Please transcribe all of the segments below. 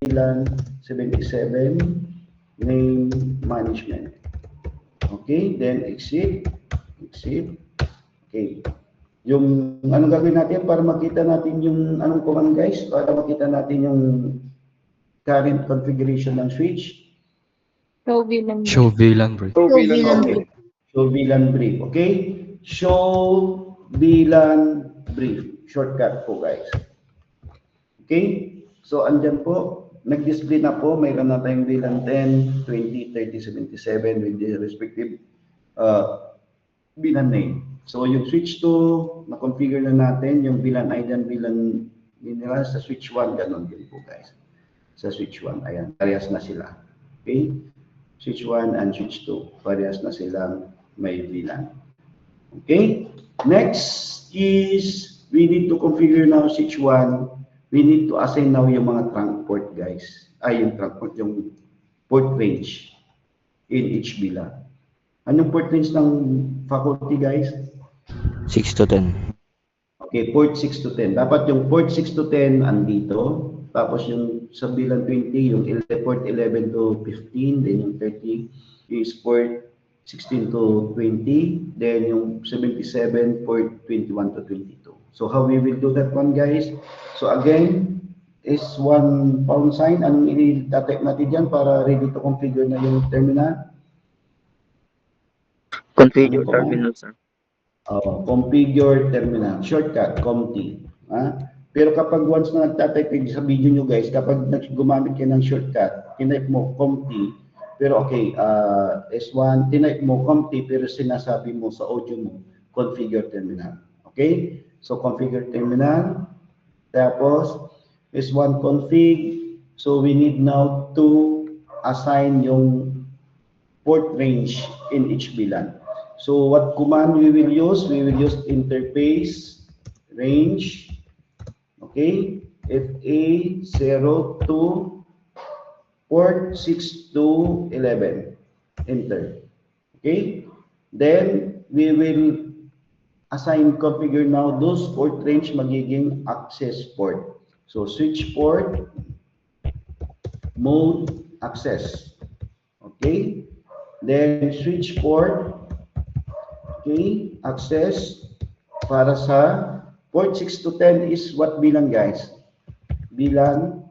VLAN 77 name management. Okay, then exit. Okay. Yung anong gagawin natin para makita natin yung anong command guys, para makita natin yung current configuration ng switch. Show VLAN Show brief. VLAN brief. Show VLAN Okay. brief. Show VLAN brief. Okay? Show VLAN brief. Shortcut po guys. Okay? So andyan po, nag-display na po, mayroon na tayong VLAN 10, 20, 30, 77 with the respective VLAN name. So yung switch 2, na-configure na natin yung VLAN ID and VLAN nila sa switch 1, ganun din po guys. Sa switch 1, ayan, parehas na sila. Okay? Switch 1 and switch 2, parehas na silang may VLAN. Okay? Next is, we need to configure now switch 1. We need to assign now yung mga trunk port guys. Yung trunk port, yung port range in each VLAN. Anong port range ng faculty guys? 6 to 10. Okay, port 6 to 10. Dapat yung port 6 to 10 andito. Tapos yung sa VLAN 20, yung port 11 to 15. Then yung 30 is port 16 to 20. Then yung 77, port 21 to 22. So how we will do that one guys? So again, is one pound sign. Anong i-type natin dyan para ready to configure na yung terminal? Configure terminal, sir. Configure terminal. Shortcut, COMT. Pero kapag once na nagtatype sa video nyo guys, kapag gumamit kayo ng shortcut, tinype mo COMT, pero okay, S1, tinype mo COMT, pero sinasabi mo sa audio mo, configure terminal. Okay? So configure terminal, tapos S1 config, so we need now to assign yung port range in each VLAN. So what command we will use? We will use interface range, okay, FA0 to port 6 to 11, enter, okay. Then we will assign configure now those port range magiging access port. So switch port, mode, access, okay. Then switch port, okay, access para sa port 6 to 10 is what VLAN guys? VLAN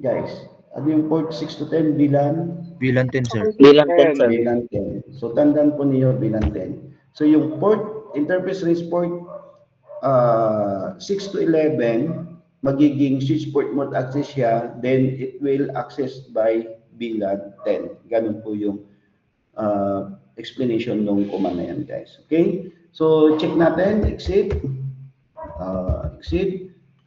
guys. Ano yung port 6 to 10 VLAN? VLAN 10, sir. VLAN 10, sir. VLAN 10. So tandaan po niyo VLAN 10. So yung port interface range port 6 to 11 magiging switch port mode access siya, then it will access by VLAN 10. Ganun po yung explanation ng command na yan guys. Okay? So check natin, exit,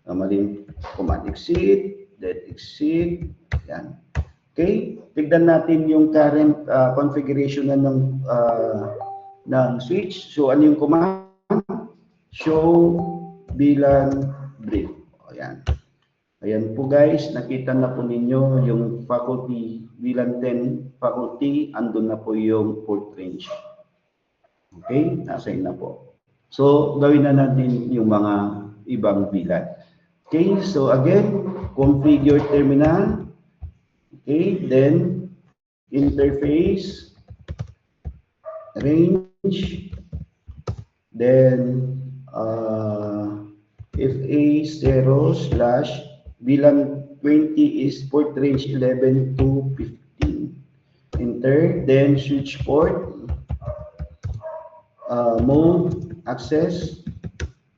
maling command, exit, then exit, yan. Okay? Tignan natin yung current configuration na ng switch. So ano yung command? Show VLAN brief. Ayan. Ayan po guys, nakita na po ninyo yung faculty VLAN 10 faculty, andun na po yung port range. Okay, assign na po. So gawin na natin yung mga ibang VLAN. Okay, so again, configure terminal. Okay, then interface range, then FA0 / VLAN 20 is port range 11 to 15. Enter, then switch port, mode, access,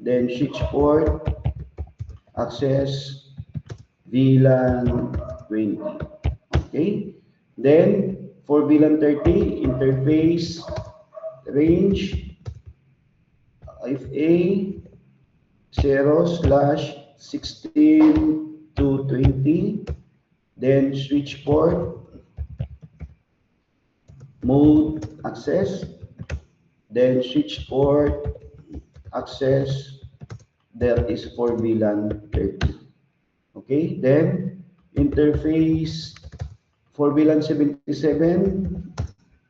then switch port, access, VLAN 20. Okay, then for VLAN 30, interface range, FA0 / 16 to 20, then switch port, mode, access, then switch port, access, that is for VLAN 30. Okay, then interface for VLAN 77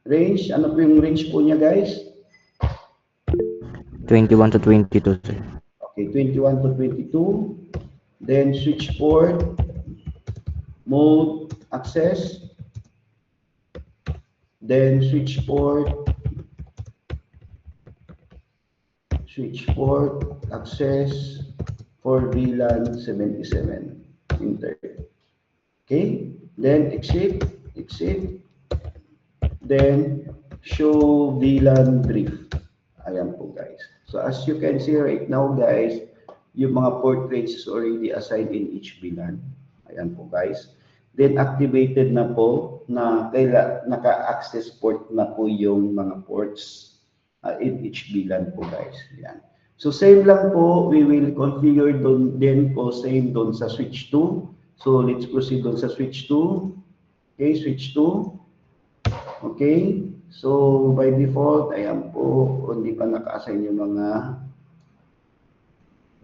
range, ano po yung range po niya guys? 21 to 22, sir. Okay, 21 to 22. then switch port, mode, access, then switch port, access for VLAN 77, enter. Okay, then exit, then show VLAN brief. Ayan po guys. So as you can see right now guys, yung mga port range is already assigned in each VLAN. Ayan po guys. Then activated na po na naka-access port na po yung mga ports in each VLAN po guys. Ayan. So same lang po, we will configure din po same doon sa switch 2. So let's proceed doon sa switch 2. Okay, switch 2. Okay, so by default, ayan po, hindi pa naka-assign yung mga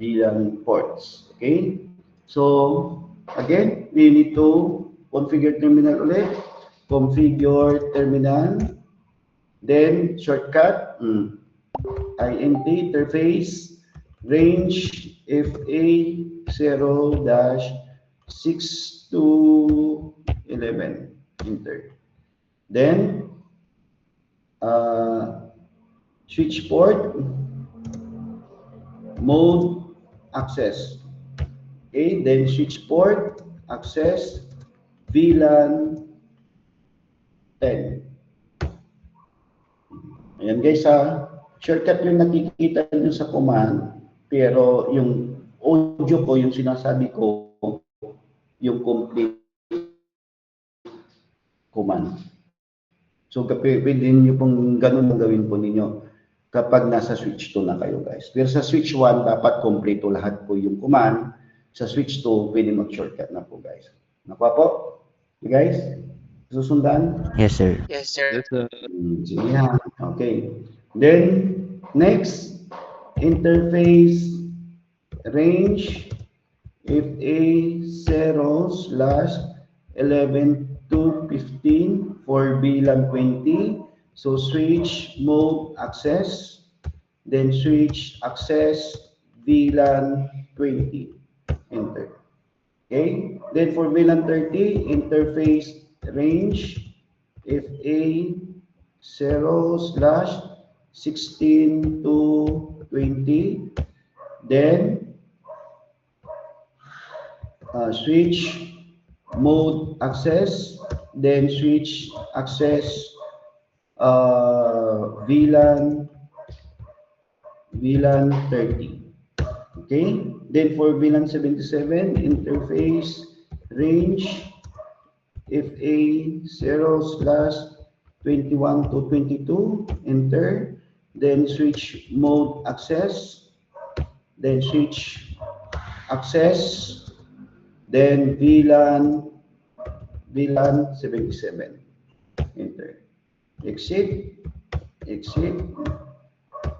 VLAN ports. Okay, so again, we need to configure terminal ulit. Configure terminal. Then shortcut, int interface, range FA 0-6 to 11, enter. Then, switch port, mode, access. Okay, then switch port, access, VLAN 10. Ayan guys ha, shortcut yung nakikita nyo sa command, pero yung audio ko, yung sinasabi ko, yung complete command. So pwede nyo pong ganun ang gawin po ninyo kapag nasa switch 2 na kayo guys. Pero sa switch 1, dapat kompleto lahat po yung command. Sa switch 2, pwede mag-shortcut na po guys. Nakuha po? Okay, guys? Susundan? Yes, sir. Yes, sir. Sige yan. Okay. Then, next, interface range FA 0/11 to 15 for VLAN 20. So switch mode access, then switch access VLAN 20. Enter. Okay. Then for VLAN 30, interface range FA 0/16 to 20. Then switch mode access, then switch access VLAN 30. Okay, then for VLAN 77, interface range FA 0/21 to 22, enter. Then switch mode access, then switch access, then VLAN 77, enter. Exit,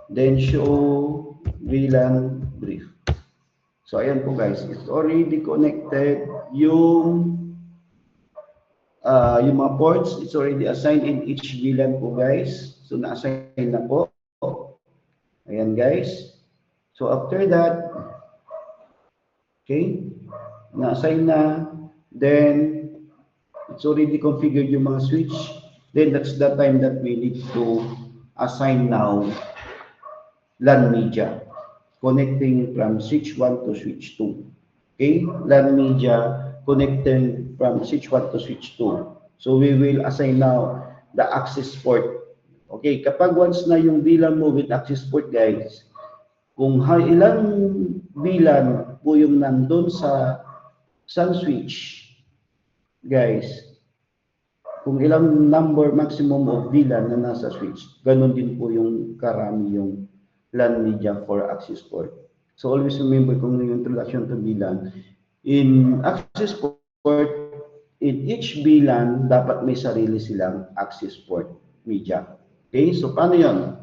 then show VLAN brief. So ayan po guys, it's already connected yung mga ports, it's already assigned in each VLAN po guys. So na-assign na po. Ayan guys. So after that, okay, na-assign na, then it's already configured yung mga switch. Then that's the time that we need to assign now LAN media, connecting from switch 1 to switch 2. Okay, LAN media connecting from switch 1 to switch 2. So we will assign now the access port. Okay, kapag once na yung VLAN mo with access port guys, kung ilang VLAN po yung nandun sa sun switch guys, kung ilang number maximum of VLAN na nasa switch, ganun din po yung karami yung LAN media for access port. So always remember kung yung introduction to VLAN, in access port, in each VLAN, dapat may sarili silang access port media. Okay, so paano yun?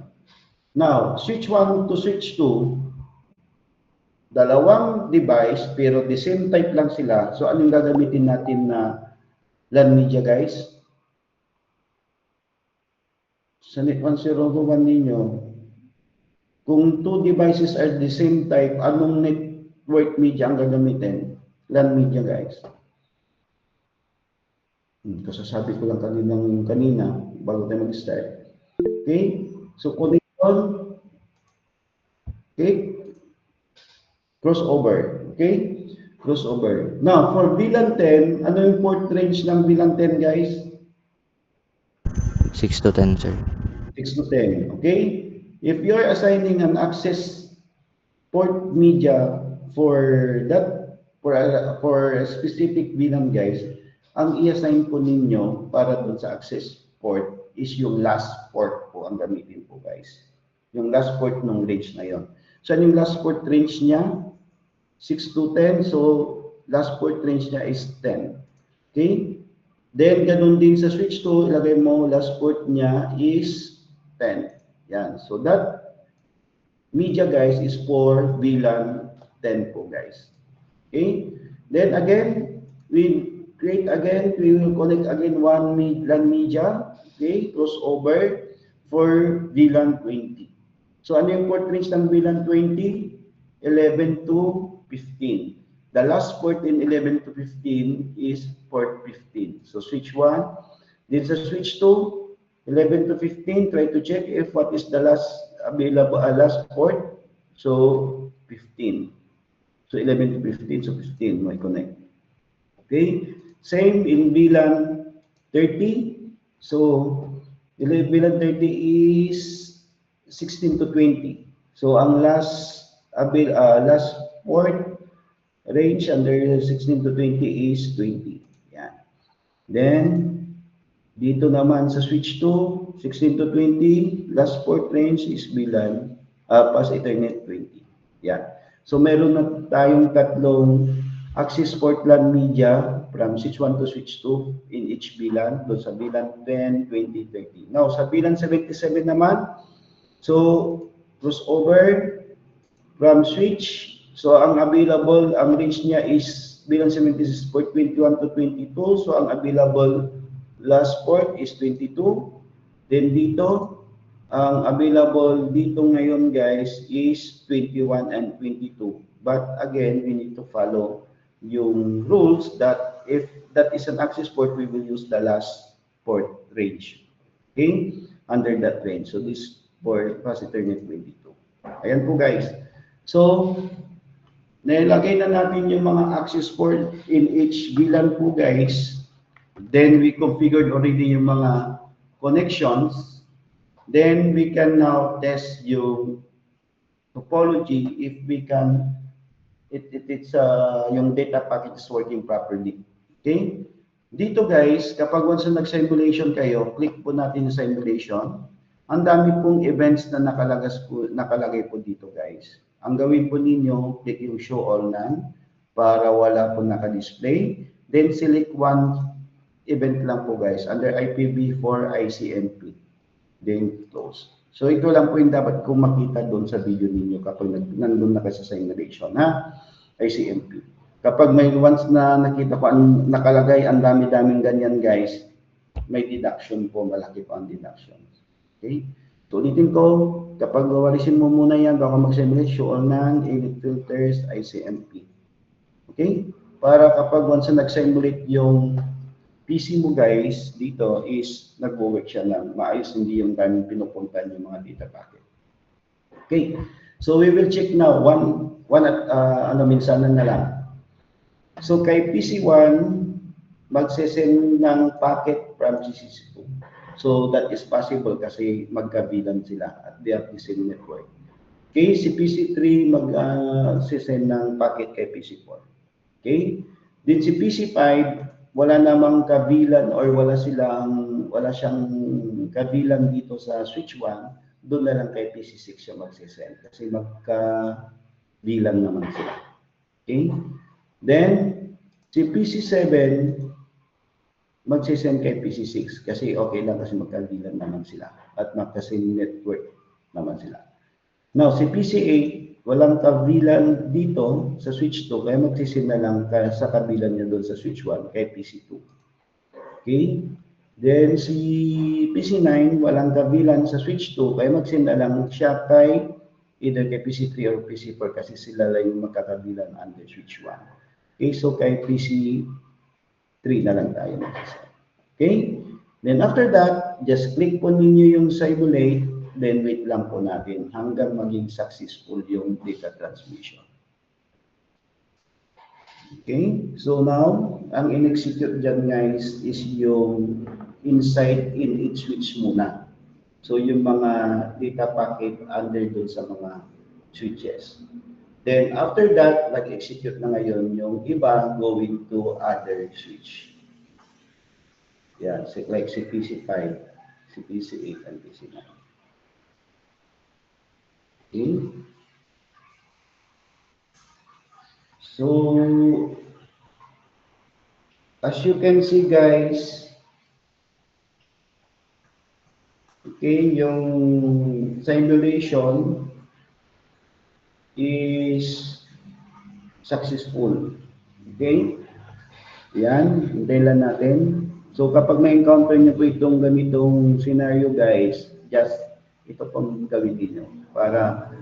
Now, switch 1 to switch 2, dalawang device pero the same type lang sila. So anong gagamitin natin na LAN media guys? Sa net 1021 ninyo, kung two devices are the same type, anong network media ang gagamitin, LAN media guys. Kasasabi ko lang kanina bago tayo mag-start. Okay? So connection, okay? Crossover, okay? Crossover. Now, for VLAN 10, ano yung port range ng VLAN 10 guys? 6 to 10, sir. 6 to 10, okay? If you're assigning an access port media for that, for a specific VLAN guys, ang i-assign po ninyo para dun sa access port is yung last port po ang gamitin po guys. Yung last port ng range na yon. So, yung last port range niya? 6 to 10, so last port range niya is 10. Okay? Then, ganun din sa switch 2, ilagay mo last port niya is 10. Yan. So, that media guys is for VLAN 10 po guys. Okay? Then again, we will connect again one LAN media, okay, crossover for VLAN 20. So ano yung port range ng VLAN 20? 11 to 15. The last port in 11 to 15 is port 15. So switch 1, then sa switch 2, 11 to 15, try to check if what is the last available last port. So 15. So 11 to 15, so 15 may connect. Okay? Same in VLAN 30. So VLAN 30 is 16 to 20. So ang last port range under 16 to 20 is 20. Yan. Then dito naman sa switch 2, 16 to 20, last port range is VLAN pass Ethernet 20. Yan. So meron na tayong tatlong access port LAN media from switch 1 to switch 2 in each VLAN, doon sa VLAN 10, 20, 30. Now sa VLAN 77 naman, so crossover from switch. So ang available, ang range niya is VLAN 76 port 21 to 22. So ang available last port is 22. Then dito, ang available dito ngayon guys is 21 and 22. But again, we need to follow yung rules that if that is an access port, we will use the last port range. Okay? Under that range. So this for pass Ethernet 22. Ayan po guys. So, nailagay na natin yung mga access port in each VLAN po guys. Then we configured already yung mga connections. Then we can now test yung topology if we can, yung data packet is working properly. Okay? Dito guys, kapag once na nag-simulation kayo, click po natin yung simulation. Ang dami pong events na nakalagay po dito guys. Ang gawin po ninyo, click yung show all none para wala po naka-display. Then select one event lang po guys under IPv4 ICMP. Then close. So ito lang po yung dapat kong makita doon sa video ninyo kapag nandun na kayo sa simulation, ha? ICMP. Kapag may once na nakita ko ang nakalagay, ang dami-daming ganyan guys, may deduction po, malaki po ang deduction. Okay? So ulitin ko, kapag wawalisin mo muna yan, baka mag-simulate, show all none, edit filters, ICMP. Okay? Para kapag once na nag-simulate yung PC mo guys, dito is nag-work siya ng maayos, hindi yung daming pinupuntan yung mga data packet. Okay, so we will check now one at minsanan na lang. So kay PC1, magsesend ng packet from GCC2. So that is possible kasi magkabilang sila at they have the same network. Okay, si PC3 magsesend ng packet kay PC4. Okay, din si PC5, wala namang kabilan or wala siyang kabilan dito sa switch 1, doon na lang kay PC6 siya magsisend kasi magkabilan naman sila. Okay? Then, si PC7 magsisend kay PC6 kasi okay lang kasi magkabilan naman sila at magka-same network naman sila. Now, si PC8 walang kabilan dito sa switch 2, kaya magsisend na lang sa kabilan niya doon sa switch 1 kay PC2. Okay? Then si PC9 walang kabilan sa switch 2, kaya magsend na lang siya kay either kay PC3 or PC4 kasi sila lang yung magkakabilang under switch 1. Okay, so kay PC3 na lang tayo mag-set. Okay? Then after that, just click po ninyo yung simulate, then wait lang po natin hanggang maging successful yung data transmission. Okay? So now, ang in-execute dyan guys is yung inside in each switch muna. So yung mga data packet under dun sa mga switches. Then after that, nag-execute na ngayon yung iba going to other switch. Yeah, like si PC5, si PC8, and PC9. Okay? So, as you can see guys, okay, yung simulation is successful. Okay? Yan, hintayin lang natin. So kapag may-encounter nyo po itong ganitong scenario guys, just ito pong gawin niyo para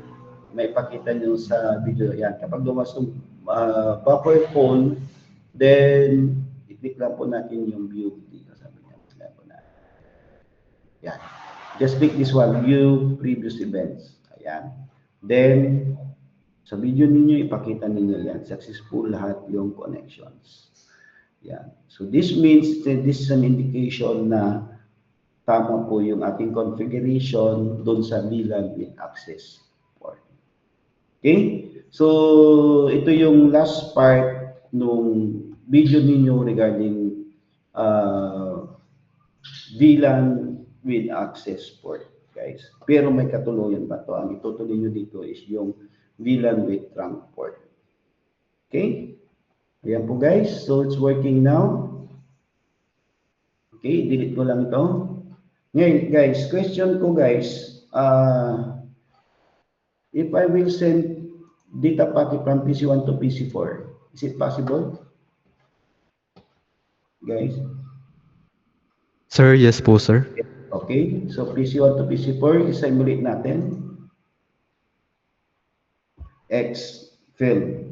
may pakita nyo sa video. Yan, kapag dumas yung buffer phone, then i-click lang po natin yung view dito. Sabi niya, lang po natin. Yan. Just click this one, view previous events. Ayan. Then, sa video ninyo, ipakita ninyo yan. Successful lahat yung connections. Yan. So this means that this is an indication na tama po yung ating configuration doon sa VLAN with access port. Okay? So ito yung last part nung video ninyo regarding VLAN with access port, guys. Pero may katuluyan pa to. Ang itutuloy nyo dito is yung VLAN with trunk port. Okay? Ayan po guys, so it's working now. Okay, delete ko lang ito. Ngayon guys, question ko guys, if I will send data packet from PC1 to PC4, is it possible? Guys? Sir, yes po, sir. Okay, so PC1 to PC4, simulate natin. X fill.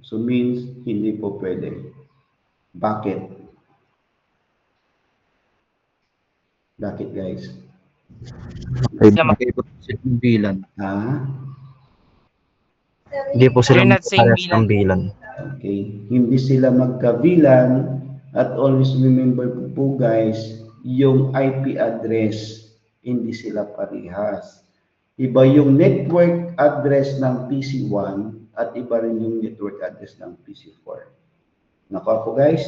So means hindi po pwede. Bakit? Bakit guys? Hindi magkaiba po silang bilan. Ha? Hindi po sila They're not saying parehas ng bilan. Okay. Hindi sila magkabilan at always remember po guys, yung IP address, hindi sila parehas. Iba yung network address ng PC1 at iba rin yung network address ng PC4. Nakuha po guys?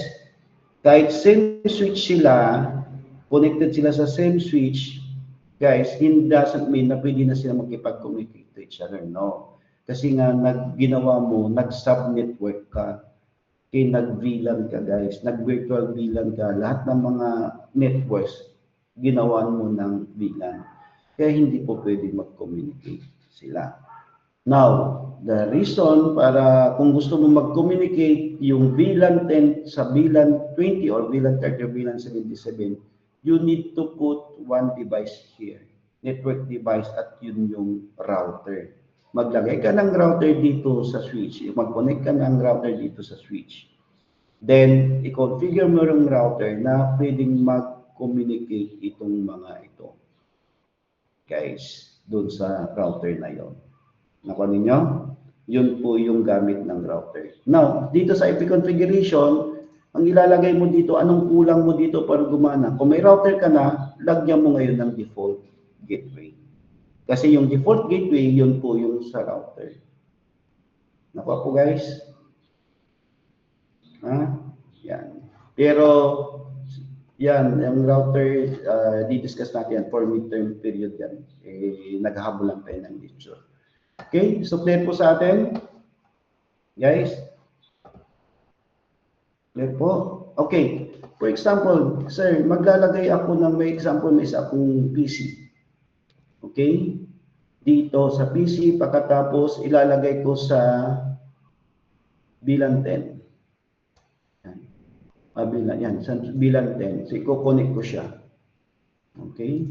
Kahit same switch sila, connected sila sa same switch, guys, it doesn't mean na pwede na sila makipag-communicate to each other. No. Kasi nga, ginawa mo, nag-sub-network ka, nag-VLAN ka guys, nag-virtual VLAN ka, lahat ng mga networks, ginawa mo ng VLAN. Kaya hindi po pwede mag-communicate sila. Now, the reason para kung gusto mo mag-communicate yung VLAN 10 sa VLAN 20 or VLAN 30 or VLAN 77, you need to put one device here, network device, at yun yung router. Maglagay ka ng router dito sa switch, mag-connect ka ng router dito sa switch. Then, i-configure mo yung router na pwedeng mag-communicate itong mga ito. Guys, doon sa router na yon. Nakuha ninyo? Yun po yung gamit ng router. Now, dito sa IP configuration, ang ilalagay mo dito, anong kulang mo dito para gumana? Kung may router ka na, lagyan mo ngayon ng default gateway. Kasi yung default gateway, yun po yung sa router. Nakuha po guys? Ha? Yan. Pero, yan, yung router, di-discuss natin yan for midterm period yan. Naghahabol lang tayo ng lecture. Okay, so clear po sa atin? Guys? Clear po? Okay. For example, sir, maglalagay ako ng may example, may isa akong PC. Okay? Dito sa PC, pagkatapos ilalagay ko sa bilang 10. Yan. Yan, sa bilang 10. So, i-connect ko siya. Okay?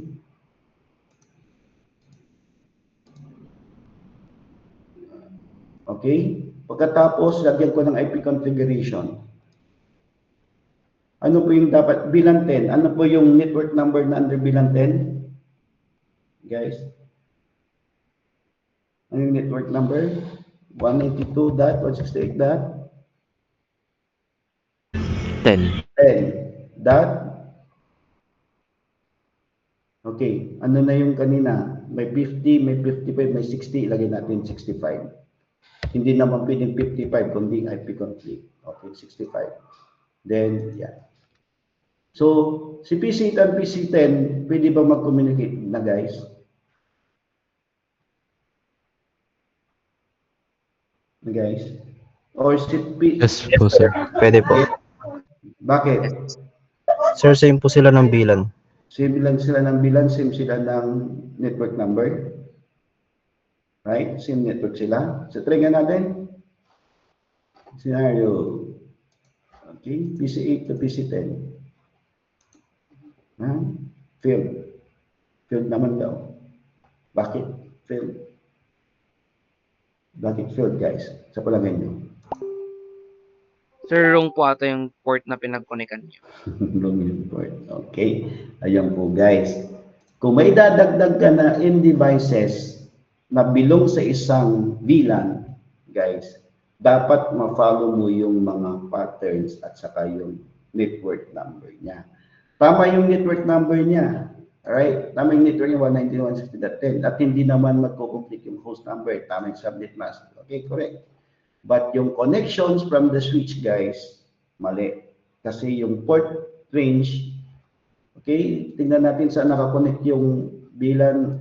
Okay? Pagkatapos, lagyan ko ng IP configuration. Ano po yung dapat? Bilang 10. Ano po yung network number na under bilang 10? Guys? Ano yung network number? 192.168. 10. 10. Okay. Ano na yung kanina? May 50, may 55, may 60. Ilagay natin 65. Hindi naman pwedeng 55 kundi IP conflict. Okay, 65. Then, yeah. So, si PC8 and PC10, pwede ba mag-communicate na guys? Guys? Or si P... Yes po, sir. Pwede po. Bakit? Sir, same po sila ng bilan. Same lang sila ng bilan, same sila ng network number. Right? Same network sila. So, try nga natin. Scenario. Okay, PC8 to PC10. Failed. Failed naman daw. Bakit? Failed. Bakit failed, guys? Sa palagay nyo. Sir, wrong po ata yung port na pinag-connectan niyo. Wrong yung port. Okay. Ayan po, guys. Kung may dadagdag ka na in devices na belong sa isang VLAN, guys, dapat ma-follow mo yung mga patterns at saka yung network number niya. Tama yung network number niya. Alright? Tama yung network niya, 191.160.10. At hindi naman magko-complete yung host number. Tama yung subnet mask. Okay, correct. But yung connections from the switch, guys, mali. Kasi yung port range, okay, tingnan natin saan nakakonect yung bilan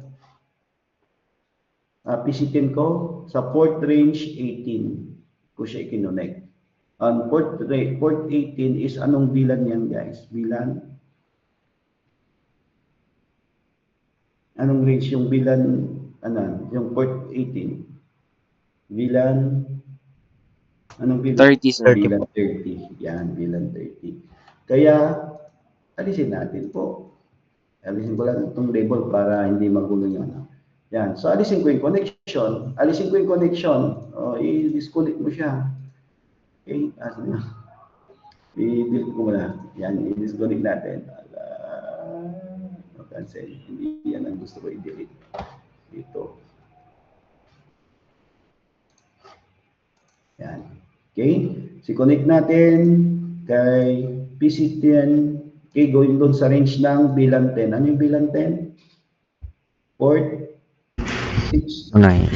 PC10 ko. Sa port range 18 ko siya ikinonect. Ang port 18 is anong bilan yan, guys? Bilan? Anong range yung bilan, yung port 18? Bilan, anong bilan? 30, sir. Bilan 30. Yan, bilan 30. Kaya, alisin natin po. Alisin ko lang itong label para hindi magulo yung ano. Yan. So, alisin ko yung connection. Alisin ko yung connection. I-disconnect mo siya. Okay? Asin na. I-delete ko muna. Yan, i-disconnect natin. Cancel. Hindi yan ang gusto ko i-delete. Dito. Yan. Okay? So, connect natin kay PC10. Okay, going doon sa range ng bilang 10. Ano yung bilang 10? Port 6 to 10.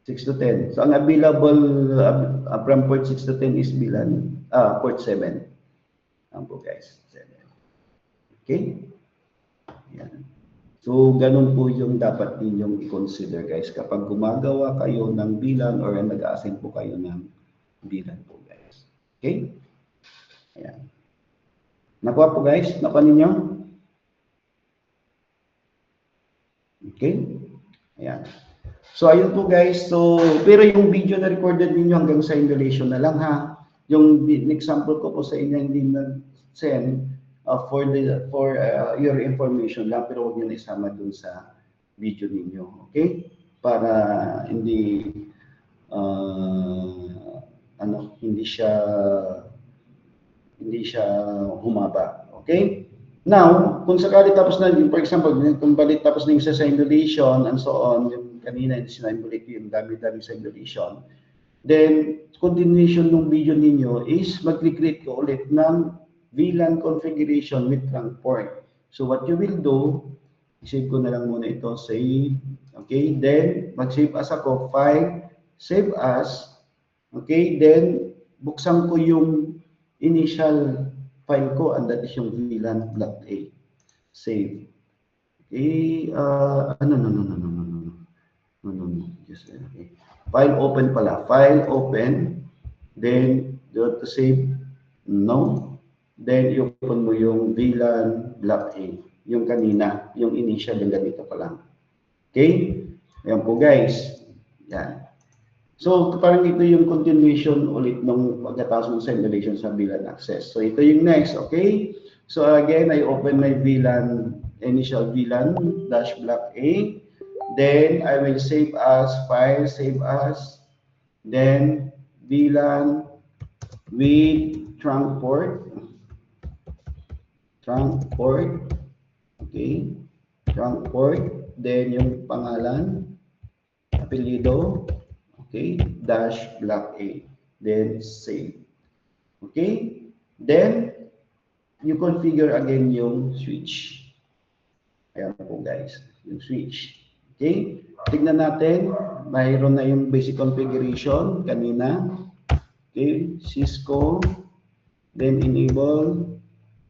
6 to 10. So, ang available from port 6 to 10 is bilang port 7. Ang po guys. 7. Okay? Yan. So, ganun po yung dapat ninyong i-consider guys kapag gumagawa kayo ng bilan or nag-assign po kayo ng bilan po guys. Okay? Ayan. Nakuha po guys? Nakuha ninyo? Okay? Ayan. So, ayun po guys. So, pero yung video na recorded ninyo hanggang sa emulation na lang ha. Yung example ko po sa inyo hindi nag-send for your information lang, pero huwag nyo na isama dun sa video ninyo. Okay? Para hindi hindi siya humaba. Okay? Now, kung sakali tapos na, for example, kung balik tapos na yung sa simulation and so on, yung kanina yung sinimulate yung dami-dami simulation, then, continuation ng video ninyo is mag-create ko ulit ng VLAN configuration with trunk port. So, what you will do, save ko na lang muna ito, save. Okay? Then, mag-save as ako, file, save as. Okay? Then, buksan ko yung initial file ko, and that is yung VLAN block A. Save. Okay? Just, okay. File open pala. File open. Then, do to save. No. Then, i-open mo yung VLAN block A. Yung kanina. Yung initial yung ganito pa lang. Okay? Ayan po guys. Yan. So, parang ito yung continuation ulit nung pagkatapos ng simulation sa VLAN access. So, ito yung next. Okay? So, again, I open my VLAN, initial VLAN dash block A. Then, I will save as file, save as. then VLAN with trunk port, okay, trunk port, then yung pangalan, apelyido, okay, dash block A, then save. Okay, then you configure again yung switch. Ayan po guys, yung switch. Okay, tignan natin, mayroon na yung basic configuration kanina. Okay, Cisco, then enable,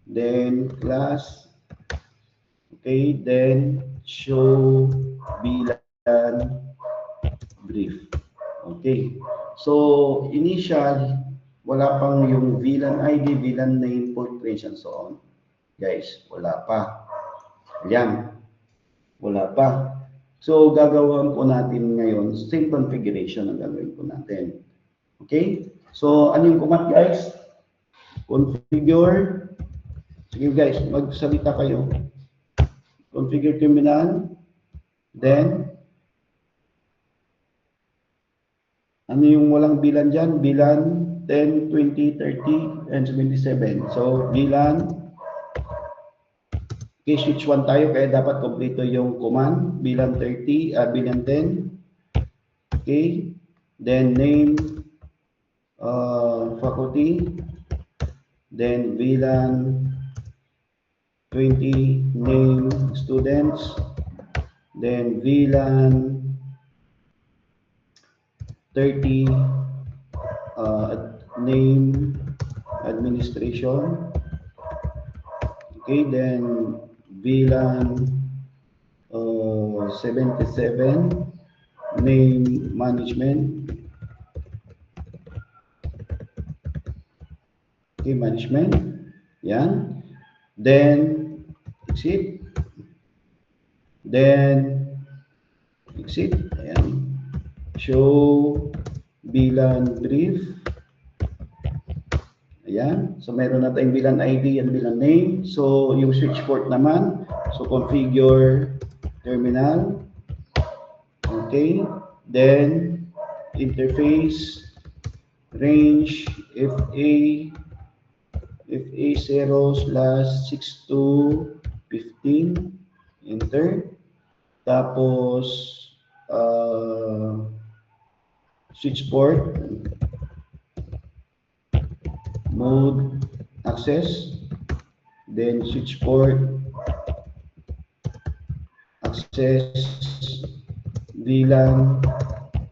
then class, okay, then show VLAN brief. Okay, so initial, wala pang yung VLAN ID, VLAN name, port range, and so on. Guys, wala pa. Ayan, wala pa. So, gagawin po natin ngayon, same configuration ang gagawin po natin. Okay? So, ano yung command guys? Configure. Sige guys, magsalita kayo. Configure terminal. Then, ano yung walang bilan dyan? Bilan 10, 20, 30, and 77. So, bilan. Okay, switch 1 tayo, kaya dapat kompleto yung command. Bilan 30, bilan 10. Okay. Then, name, faculty. Then, bilan 20, name, students. Then, VLAN 30, name, administration. Okay, then VLAN 77, name, management. Okay, management. Yan. Then, exit. Then, exit. Ayan. Show VLAN brief. Ayan. So, meron na tayong VLAN ID and VLAN name. So, yung switch port naman. So, configure terminal. Okay. Then, interface, range, FA 0/6215. Enter. Tapos, switch port, mode, access, then switch port, access, VLAN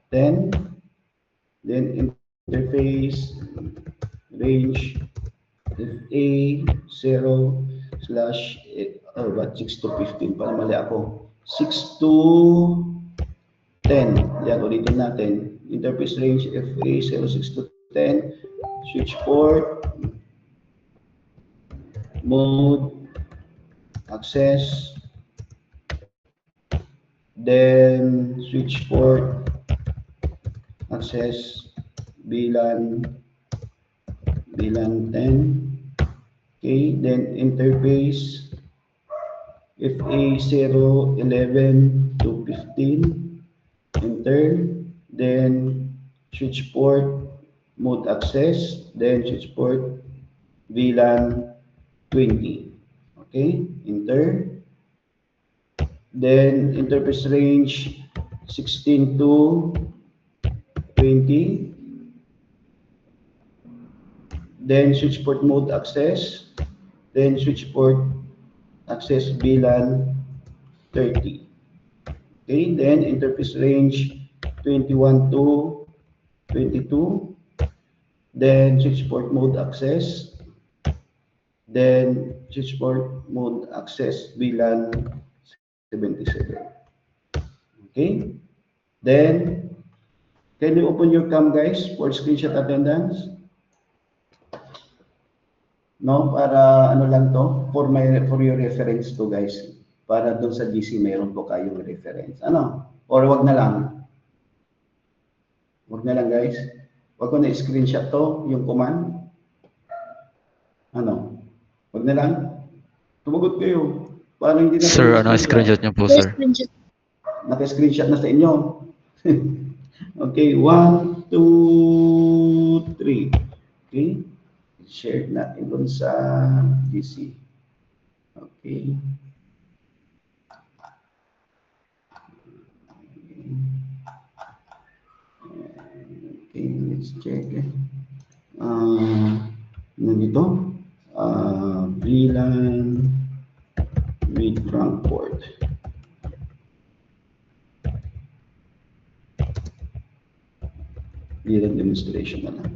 10, then interface, range, FA 0/6215, para mali ako. 6 to 10. Yan, ulitin natin. Interface range FA 06 to 10. Switch port. Mode. Access. Then switch port. Access. VLAN 10. Okay, then interface FA 011 to 15. Enter. Then switch port, mode access, then switch port, VLAN 20. Okay, enter. Then interface range 16 to 20. Then switch port mode access, then switch port access VLAN 30. Okay, then interface range 21 to 22. Then switch port mode access, then switch port mode access VLAN 77. Okay, then can you open your cam guys for screenshot attendance? No, para ano lang to, for your reference to guys. Para doon sa GC mayroon po kayong reference. Ano? Or wag na lang. Wag na lang guys. Wag ko na screenshot to, yung command. Ano? Wag na lang. Tumagot kayo. Para hindi na Sir, ano screenshot niyo po, sir? Naka-screenshot na sa inyo. Okay, 1, 2, 3. Okay, share natin dun sa GC. Okay. Okay, let's check. Ano dito? VLAN with Frankfurt. VLAN demonstration na lang.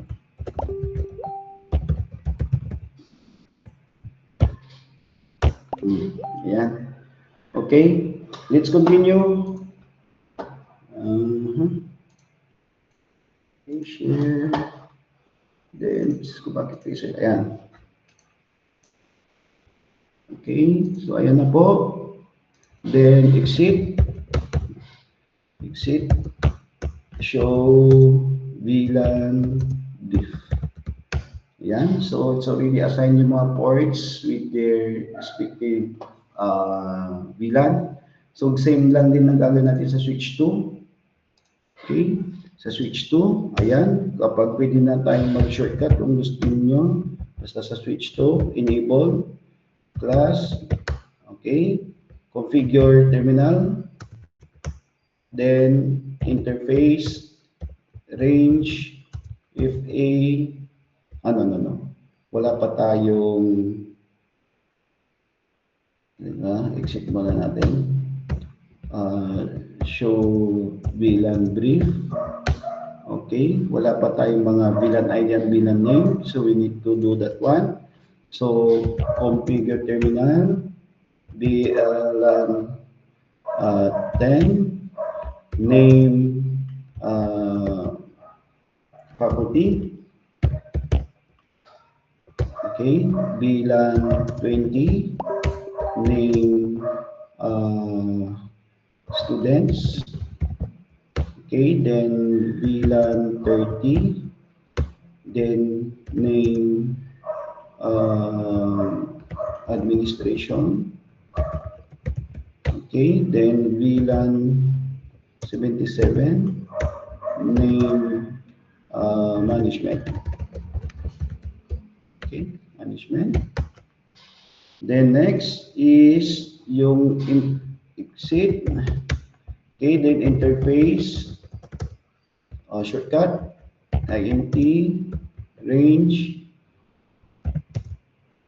Ayan. Okay, let's continue. Okay, share. Then, Diyos ko, bakit kayo share? Ayan. Okay, so ayan na po. Then, exit. Exit. Show VLAN diff. Ayan, so it's already assigned yung mga ports with their respective VLAN. So, same lang din ang gagawin natin sa switch 2. Okay, sa switch 2, ayan, kapag pwede na tayong mag-shortcut kung gusto niyo, basta sa switch 2, enable, class, okay, configure terminal, then interface, range, FA, wala pa tayong, exit muna natin, show VLAN brief. Okay, wala pa tayong mga VLAN ID and VLAN name, so we need to do that one. So, configure terminal, VLAN 10, name faculty. Okay, VLAN 20, name students. Okay, then VLAN 30, then name administration. Okay, then VLAN 77, name management. Okay, management. Then next is yung exit. Okay, then interface, shortcut, INT, range,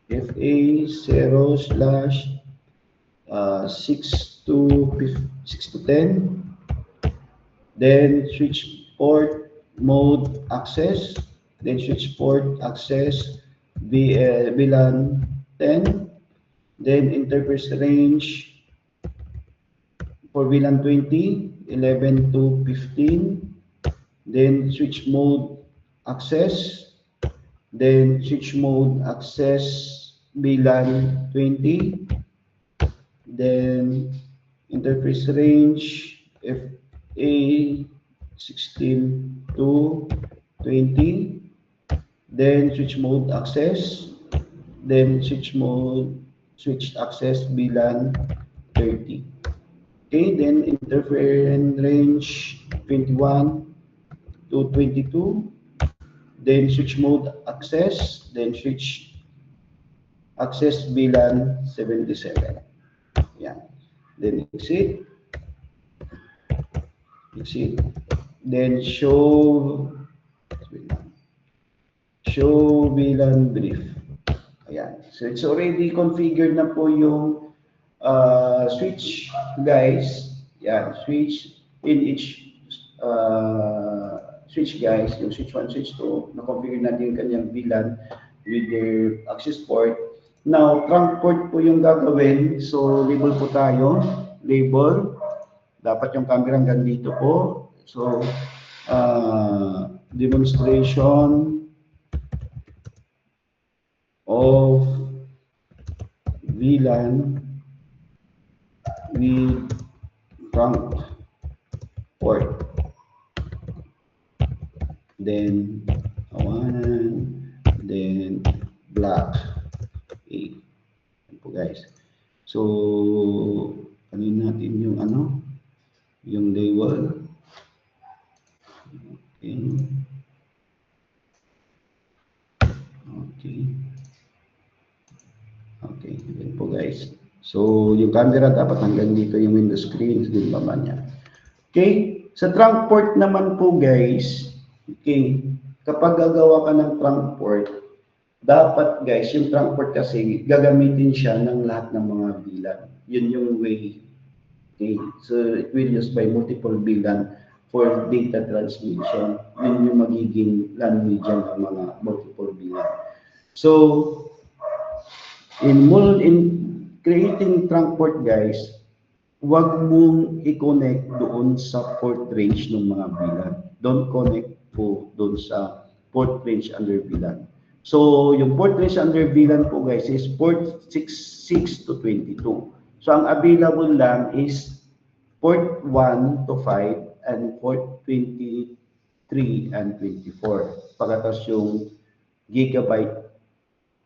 FA 0/6 to 10. Then switch port mode access. Then switch port access VLAN 10. Then interface range for VLAN 20, 11 to 15. Then switch mode access. Then switch mode access VLAN 20. Then interface range FA 16 to 20. Then switch mode access. Then switch access VLAN 30. Okay, then interference range 21 to 22. Then switch mode access. Then switch access VLAN 77. Yeah. Then exit. Exit. Then show VLAN brief. Ayan. So it's already configured na po yung switch, guys. Yan, switch in each switch, guys. Yung switch 1, switch 2, na-configure natin yung kanyang VLAN with their access port. Now, trunk port po yung gagawin. So, label po tayo. Label. Dapat yung camera hanggang dito po. So, demonstration of VLAN with trunk port. Then, kawanan. Then, black. Okay. Yan po, guys. So, ano natin yung yung label. Okay. Okay, yun po guys. So, yung camera dapat hanggang dito yung window screen, din ba niya. Okay, sa trunk port naman po guys, okay, kapag gagawa ka ng trunk port, dapat guys, yung trunk port kasi gagamitin siya ng lahat ng mga bilan. Yun yung way. Okay, so it will use by multiple bilan for data transmission. Yun yung magiging LAN median ng mga multiple bilan. So, in creating trunk port guys, wag mong i-connect doon sa port range ng mga bilan. Don't connect po doon sa port range under bilan. So, yung port range under bilan po guys is port 66 to 22. So, ang available lang is port 1 to 5 and port 23 and 24. Pagkatapos yung gigabyte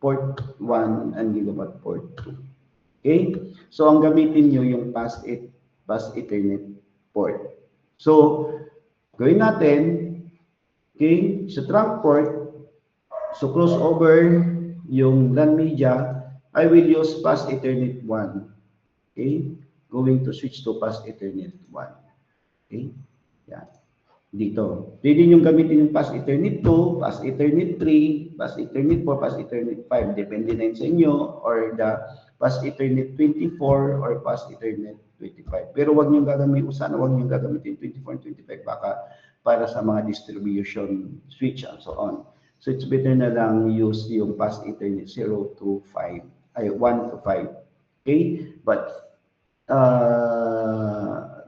port 1 and gigabyte port 2. Okay? So, ang gamitin nyo yung pass Ethernet port. So, gawin natin, okay, sa trunk port, so crossover yung LAN media, I will use pass Ethernet 1. Okay? Going to switch to pass Ethernet 1. Okay? Yan. Dito. Pwede nyo gamitin yung pass Ethernet 2, pass Ethernet 3, pass Ethernet 4, pass Ethernet 5. Depende na yun sa inyo, or the pass Ethernet 24 or pass Ethernet 25. Pero wag nyo gagamitin, sana wag nyo gagamitin 24 and 25 baka para sa mga distribution switch and so on. So it's better na lang use yung pass Ethernet 0 to 5, ay 1 to 5. Okay? But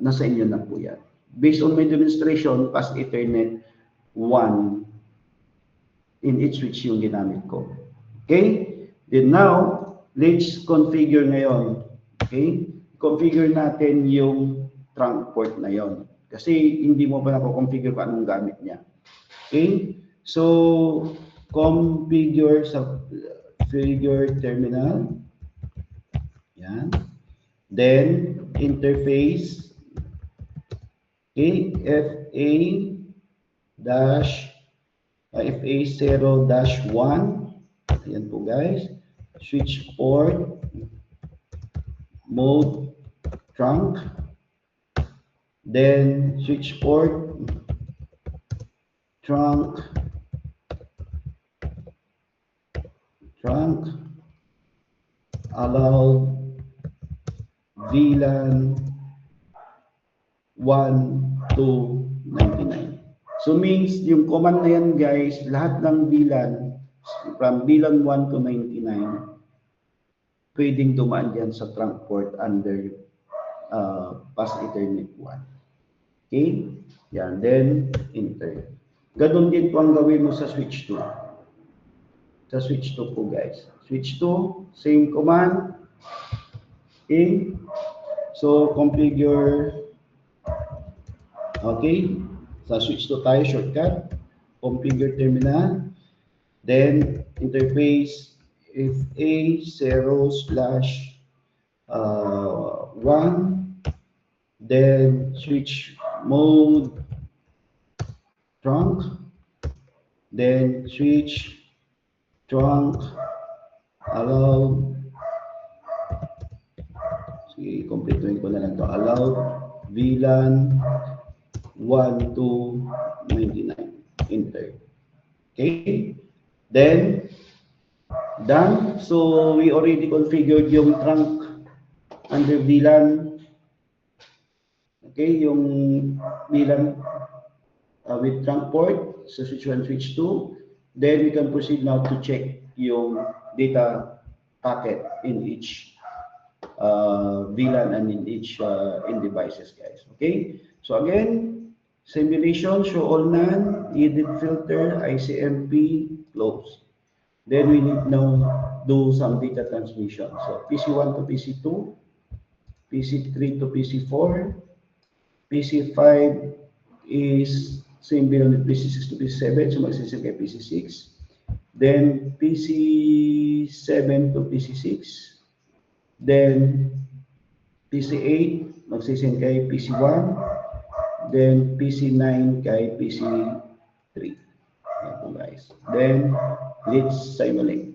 nasa inyo na po yan. Based on my demonstration, pass Ethernet 1 in each switch yung ginamit ko. Okay? Then now, let's configure ngayon. Okay? Configure natin yung trunk port na yon. Kasi hindi mo pa nako-configure pa anong gamit niya. Okay? So, configure sa figure terminal. Yan. Then, interface. Okay, FA0-1. Ayan po guys. Switch port. Mode trunk. Then, switch port. Trunk. Allowed. VLAN 1 to 99. So means yung command na yan guys, lahat ng VLAN from VLAN 1 to 99 pwedeng dumaan dyan sa trunk port under pass Ethernet 1. Okay? Yan. Then enter. Ganon din po ang gawin mo sa switch 2. Sa switch 2 po guys. Switch 2, same command. Okay? So, configure. Okay. Sa switch to tayo, shortcut. Configure terminal. Then, interface FA0/1. Then, switch mode trunk. Then, switch trunk allowed. Sige, complete ko na lang ito. Allowed VLAN 1 to 99. Enter. Okay? Then, done. So, we already configured yung trunk under VLAN. Okay, yung VLAN with trunk port. So, switch 1, switch 2. Then, we can proceed now to check yung data packet in each VLAN and in each in devices guys. Okay, so again, simulation, show all none, needed filter, ICMP, close. Then we need now do some data transmission. So PC1 to PC2, PC3 to PC4, PC5 is same VLAN with PC6 to PC7, so magsisend kay PC6. Then PC7 to PC6. Then, PC8, magsisend kay PC1. Then, PC9 kay PC3. Yan po guys. Then, Let's simulate.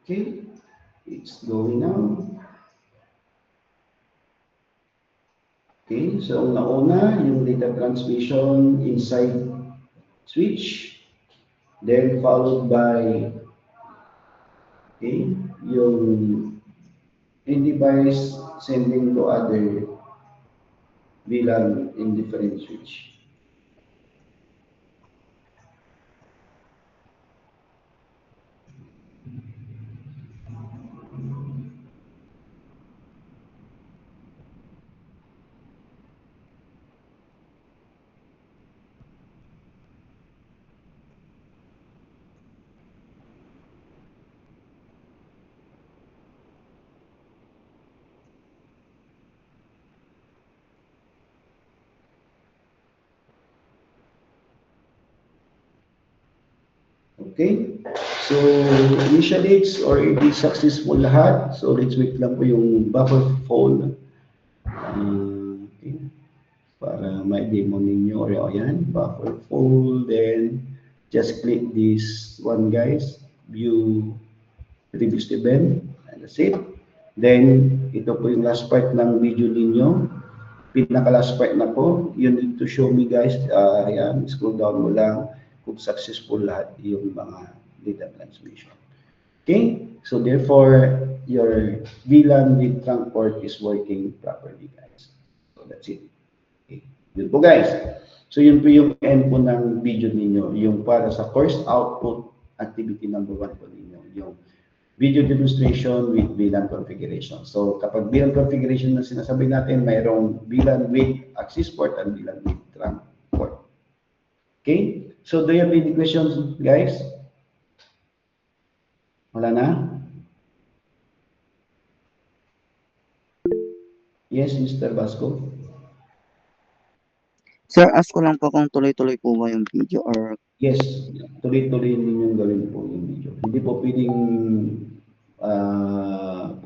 Okay, it's going now. Okay, so ang nauna, yung data transmission inside switch, then followed by, okay, yung in-device sending to other VLAN in different switch. Okay? So, initially, it's already successful lahat. So, let's wait lang po yung buffer phone. Okay. Para ma-demo ninyo. O yan, buffer phone. Then, just click this one, guys. View previous event. And that's it. Then, ito po yung last part ng video ninyo. Pinaka-last part na po. You need to show me, guys. Ayan, scroll down mo lang kung successful lahat yung mga data transmission. Okay? So therefore, your VLAN with trunk port is working properly, guys. So that's it. Okay. Yun po, guys. So yun po yung end po ng video ninyo. Yung para sa course output activity number 1 po ninyo. Yung video demonstration with VLAN configuration. So kapag VLAN configuration na sinasabi natin, mayroong VLAN with access port and VLAN with trunk port. Okay? So do you have any questions, guys? Wala na? Yes, Mr. Vasco. Sir, ask ko lang po kung tuloy-tuloy po ba yung video or Yes, tuloy-tuloy ninyong gawin po yung video. Hindi po pwedeng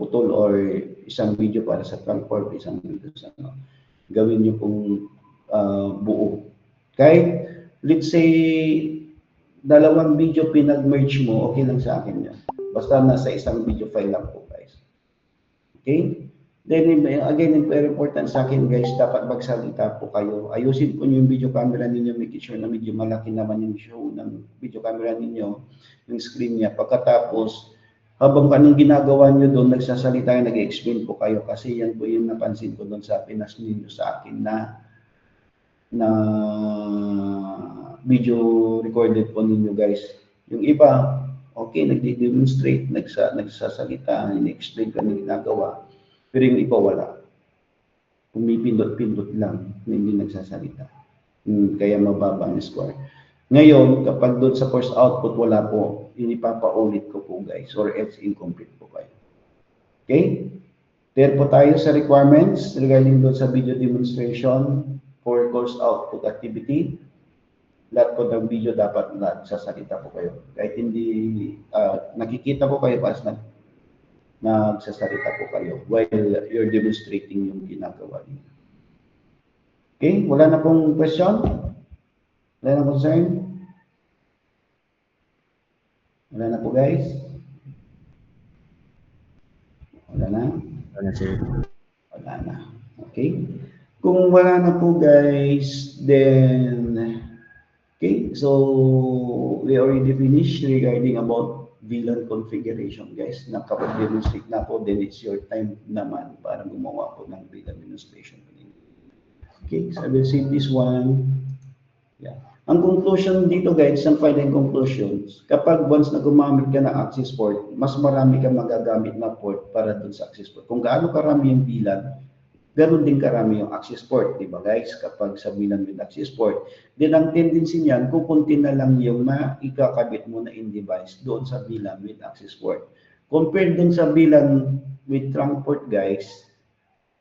putol or isang video para sa trunk port, isang video sa ano. Gawin niyo pong buo. Kahit, let's say, dalawang video pinag-merge mo, okay lang sa akin yan. Basta nasa isang video file lang po, guys. Okay? Then, again, very important sa akin, guys, dapat magsalita po kayo. Ayusin po yung video camera ninyo, make sure na medyo malaki naman yung show ng video camera ninyo, yung screen niya. Pagkatapos, habang anong ginagawa nyo doon, nagsasalita, nag-explain po kayo kasi yan po yung napansin ko doon sa pinas ninyo sa akin na video recorded po ninyo, guys. Yung iba, okay, nagde-demonstrate, nagsasalita, in-explain ka ng ginagawa. Pero yung iba wala. Pumipindot-pindot lang, hindi nagsasalita. Kaya mababa ang score. Ngayon, kapag doon sa course output wala po, inipapaulit ko po, guys, or else incomplete po kayo. Okay? Clear po tayo sa requirements regarding doon sa video demonstration for course output activity. Lahat po ng video dapat nagsasalita po kayo. Kahit hindi nakikita po kayo pas nagsasalita po kayo while you're demonstrating yung ginagawa niyo. Okay? Wala na pong question? Wala na concern? Wala na po, guys? Wala na? ano, sir? Wala na. Okay? Kung wala na po, guys, then okay, so we already finished regarding about VLAN configuration, guys. Nakapag-demonstrate na po, then it's your time naman para gumawa po ng VLAN demonstration. Okay, so I will save this one. Yeah. Ang conclusion dito, guys, ang final conclusions, kapag once na gumamit ka ng access port, mas marami ka magagamit na port para dun sa access port. Kung gaano karami yung VLAN, ganoon din karami yung access port, di ba, guys? Kapag sa VLAN with access port, then ang tendency niyan, kukunti na lang yung maikakabit mo na in-device doon sa VLAN with access port. Compared dun sa VLAN with trunk port, guys,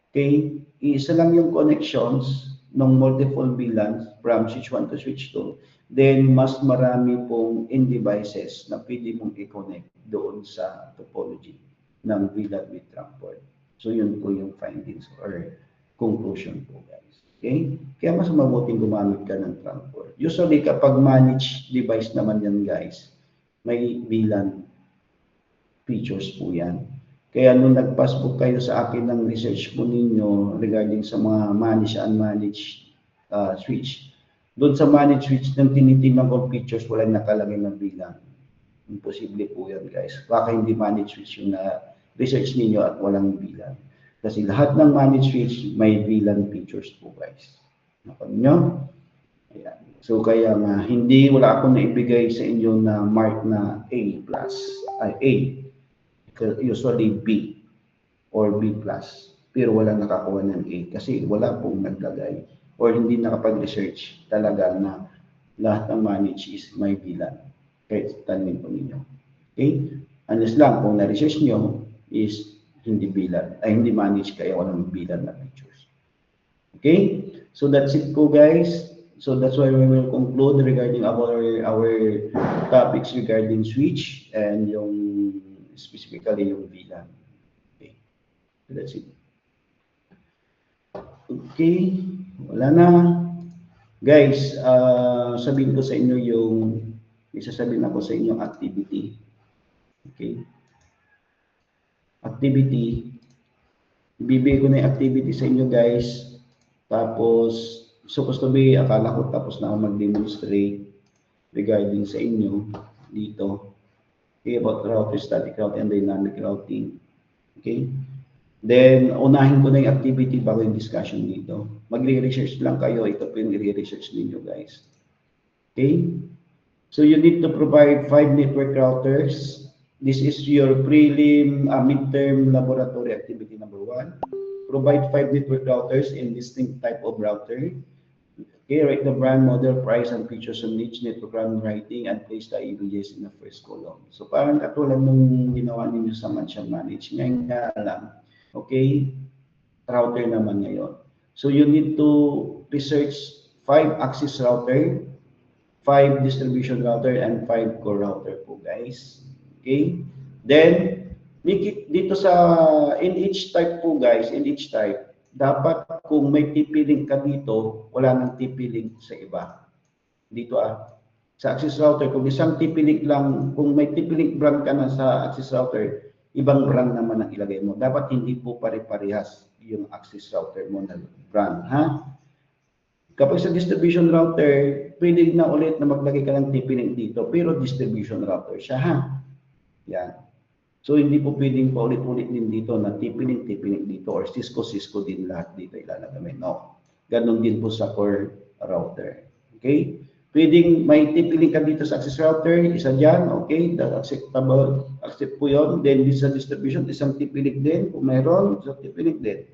okay, isa lang yung connections ng multiple VLANs from switch 1 to switch 2, then mas marami pong in-devices na pwede mong i-connect doon sa topology ng VLAN with trunk port. So yun po yung findings or conclusion po, guys. Okay? Kaya mas mabuting gumamit ka ng trump 4. Usually, kapag managed device naman yan, guys, may VLAN features po yan. Kaya nung nag-passbook kayo sa akin ng research po ninyo regarding sa mga managed and unmanaged switch, doon sa managed switch ng tinitingnan ko features, wala nakalagay ng VLAN. Imposible po yan, guys. Baka hindi managed switch yung research ninyo at walang VLAN. Kasi lahat ng managed switch may VLAN features po, guys. Nakon nyo? Ayan. So kaya nga, wala akong naibigay sa inyo na mark na A+, A. Usually B or B+. Pero wala nakakuha ng A kasi wala pong naglagay or hindi nakapag-research talaga na lahat ng managed is may VLAN. Kahit tanongin po ninyo. Okay? Unless lang kung na-research nyo is hindi VLAN, ay hindi managed kaya walang VLAN na features. Okay? So that's it po, guys. So that's why we will conclude regarding our topics regarding switch and yung specifically yung VLAN. Okay. So that's it. Okay. Wala na. Guys, sabihin ko sa inyo isasabihin ako sa inyo activity. Okay. Activity. Ibibigay ko na yung activity sa inyo, guys. Tapos, supposed to be, akala ko tapos na ako mag-demonstrate regarding sa inyo dito. Okay, about router, static routing, and dynamic routing. Okay? Then, unahin ko na yung activity bago yung discussion dito. Magre-research lang kayo. Ito po yung i-research ninyo, guys. Okay? So, you need to provide 5 network routers. This is your prelim midterm laboratory activity number 1. Provide 5 network routers in distinct type of router. Okay, write the brand, model, price, and features on each network run writing and place the images in the first column. So parang katulad nung ginawa ninyo sa Mansion Manage. Ngayon nga lang, okay, router naman ngayon. So you need to research 5 access router, 5 distribution router, and 5 core router po, guys. Okay? Then, dito sa, in each type po, guys, in each type, dapat kung may TP-Link ka dito, wala nang TP-Link sa iba. Dito sa access router, kung isang TP-Link lang, kung may TP-Link brand ka na sa access router, ibang brand naman ang ilagay mo. Dapat hindi po pare-parehas yung access router mo na brand, ha? Kapag sa distribution router, pwede na ulit na maglagay ka ng TP-Link dito, pero distribution router siya, ha? Yan. So, hindi po pwedeng paulit-ulit din dito na TP-Link dito or Cisco din lahat dito ilalagay. No. Ganon din po sa core router. Okay? Pwedeng may TP-Link ka dito sa access router, isa dyan, okay? That acceptable, accept po yun. Then, dito sa distribution, isang TP-Link din. Kung mayroon, isang TP-Link din.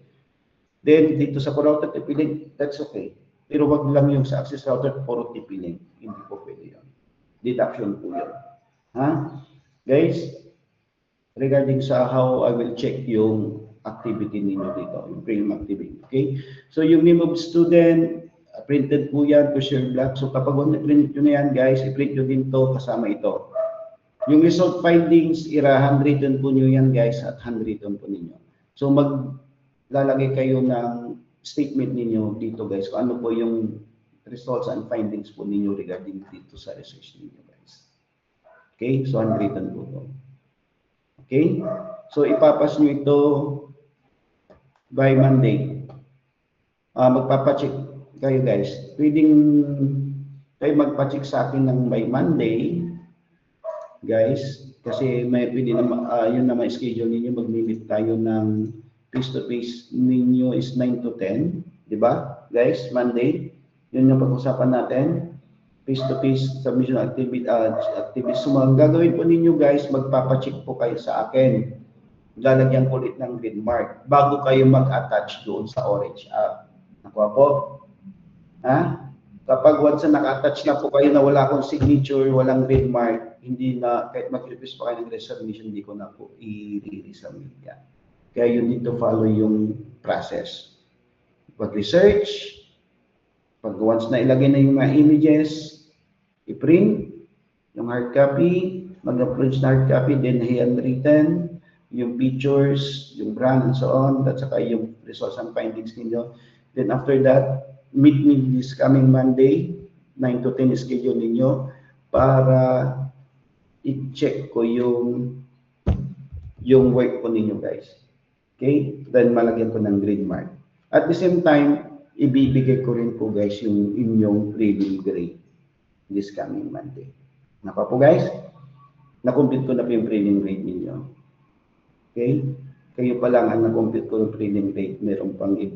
Then, dito sa core router, TP-Link, that's okay. Pero wag lang yung sa access router, puro TP-Link. Hindi po pwede yun. Deduction po yun. Ha? Guys, regarding sa how I will check yung activity ninyo dito, yung prelim activity, okay? So, yung name of student, printed po yan to share block. So, kapag print nyo na yan, guys, i-print nyo din to kasama ito. Yung result findings, handwritten po nyo yan, guys, at handwritten po ninyo. So, maglalagay kayo ng statement ninyo dito, guys, kung ano po yung results and findings po ninyo regarding dito sa research ninyo, guys. Okay? So, handwritten po to. Okay? So, ipapas nyo ito by Monday. Magpapacheck kayo, guys. Pwedeng kayo magpacheck sa akin ng by Monday, guys. Kasi may pwede naman, yun naman schedule ninyo. Mag-meet tayo ng face-to-face ninyo is 9 to 10. Diba, guys? Monday. Yun yung pag-usapan natin. Face-to-face submission activity. So, gagawin po ninyo, guys, magpapacheck po kayo sa akin. Lalagyan ko ulit ng green mark bago kayo mag-attach doon sa orange app. Nakuha po? Ha? Kapag once na naka-attach na po kayo na wala akong signature, walang green mark, hindi na, kahit mag-request pa kayo ng resubmission, hindi ko na po i-resubmit yan. Kaya you need to follow yung process. Pag-research, pag once na ilagay na yung mga images, i-print, yung hard copy, mag-approach na hard copy, then handwritten, yung pictures, yung brand, and so on, at saka yung results and findings ninyo. Then after that, meet me this coming Monday, 9 to 10 schedule ninyo para i-check ko yung work ko ninyo guys. Okay? Then malagyan ko ng grade mark. At the same time, ibibigay ko rin po guys yung inyong reading grade this coming Monday. Naka po guys? Na-complete ko na po yung reading grade ninyo. Okay? Kayo pa lang ang na-complete ko yung reading grade. Meron pang 6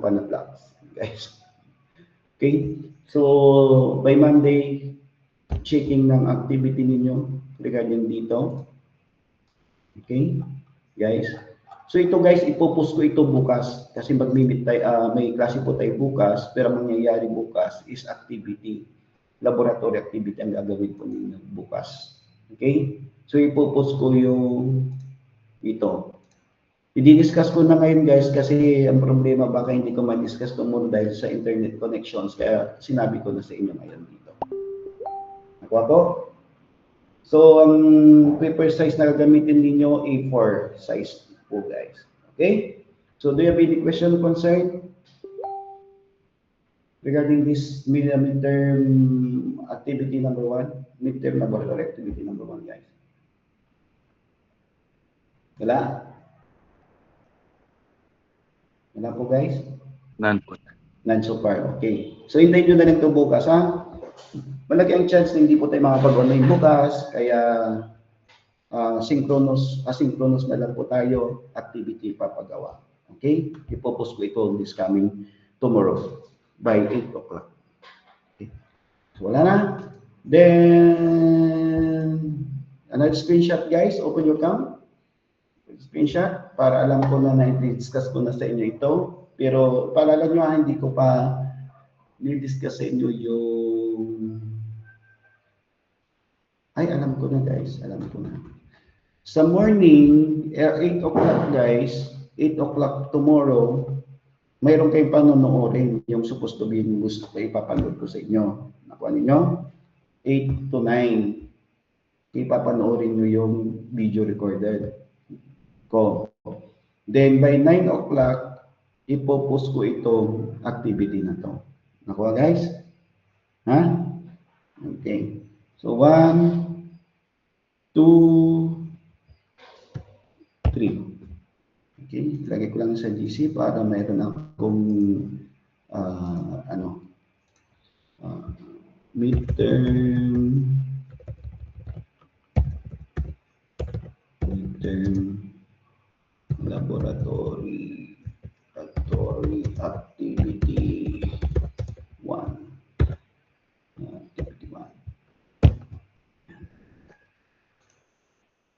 pa na blocks. Guys. Okay? So, by Monday, checking ng activity ninyo regarding dito. Okay? Guys. So ito guys, ipopost ko ito bukas kasi magmi-meet tayo, may klase po tayo bukas, pero mangyayari bukas is activity, laboratory activity ang gagawin po ninyo bukas. Okay? So ipopost ko yung ito. I-discuss ko na ngayon guys kasi ang problema baka hindi ko ma-discuss tomorrow dahil sa internet connections kaya sinabi ko na sa inyo ngayon dito. Nakuha ko? So ang paper size na gagamitin ninyo A4 size po guys. Okay? So do you have any question concern regarding this midterm activity number 1? Midterm laboratory activity number 1 guys. Wala? Wala po guys? None po. None so far. Okay. So hintayin nyo na lang ito bukas ha. Malaki ang chance na hindi po tayo makapag-online bukas kaya asynchronous na lang po tayo, activity papagawa. Okay? Ipopost ko ito this coming tomorrow by 8 o'clock. Okay? So wala na. Then, another screenshot guys, open your cam. Screenshot para alam ko na na-discuss ko na sa inyo ito. Pero paalala nyo hindi ko pa ni-discuss sa inyo yung... Ay, alam ko na guys, alam ko na. Sa morning, 8 o'clock guys, 8 o'clock tomorrow, mayroon kayong panonoorin yung supposed to be yung gusto ko ipapanood ko sa inyo. Nakuha ninyo? 8 to 9. Ipapanoorin nyo yung video recorded ko. Then by 9 o'clock, ipopost ko itong activity na to. Nakuha guys? Ha? Okay. So 1, 2, 3. Okay, lagay ko lang sa GC para mayroon akong midterm laboratory activity 1. Activity 1.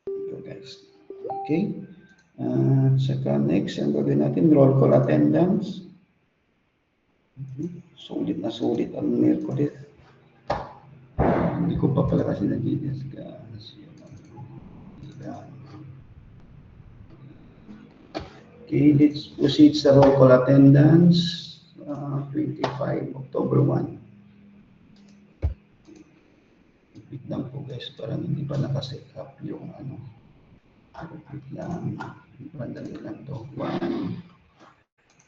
Ito guys. Okay. Saka next, ang gagawin natin, roll call attendance. Sulit na sulit ang Merkulis. Hindi ko pa pala kasi nag-discuss. Okay, let's proceed sa roll call attendance. 25 October 1. Wait lang po guys, parang hindi pa nakaset up yung ano. Wait lang. Madali lang to. 1,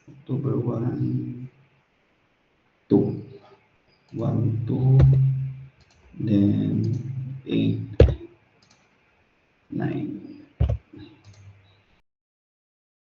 October 1, 2, 1, 2, then 8,